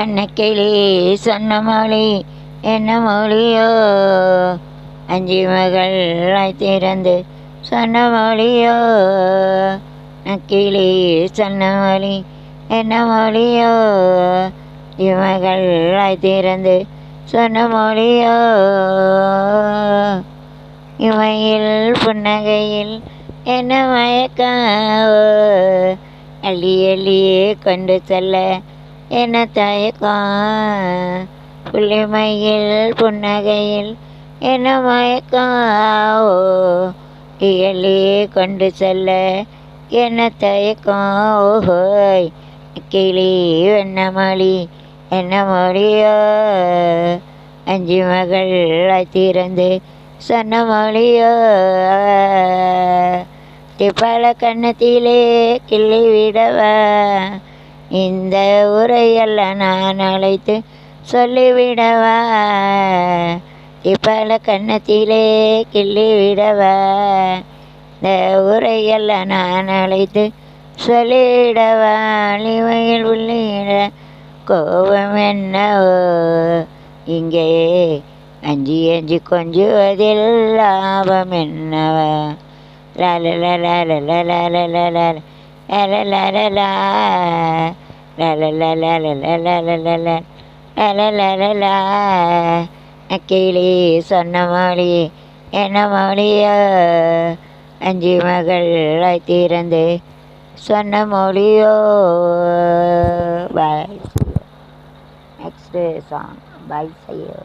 அன்னக்கிளி சொன்ன மொழி என்ன மொழியோ, அஞ்சு மகளாய் திறந்து சொன்ன மொழியோ. நக்கிளி சொன்ன மொழி என்ன மொழியோ, இமகளாய் திறந்து சொன்ன மொழியோ. இமையில் புன்னகையில் என்ன மயக்கம், அள்ளி அள்ளியே கொண்டு செல்ல என்ன தயக்கம். புள்ளிமையில் புன்னகையில் என்ன மயக்கம், அள்ளியே கொண்டு செல்ல என்ன தயக்கம். ஓஹோய் கிளி என்ன மொழி என்ன மொழியோ, அஞ்சு மகளாய் திறந்து சொன்ன மொழியோ. திப்பல கன்னத்திலே கிள்ளி விடவா, இந்த உரையெல்லாம் நான் அழைத்து சொல்லிவிடவா. திப்பல கன்னத்திலே கிள்ளி விடவா, இந்த உரையெல்லாம் நான் அழைத்து சொல்லிவிடவா. அழிமையில் உள்ளிட கோபம் என்னவோ, இங்கே அஞ்சி அஞ்சி கொஞ்சுவதில் லாபம் என்னவா. கிளி சொன்ன மொழி என்ன மொழியோ, அஞ்சு மகளாய் திறந்து சொன்ன மொழியோ. பாய். நெக்ஸ்ட் சாங் பாய் செய்யோ.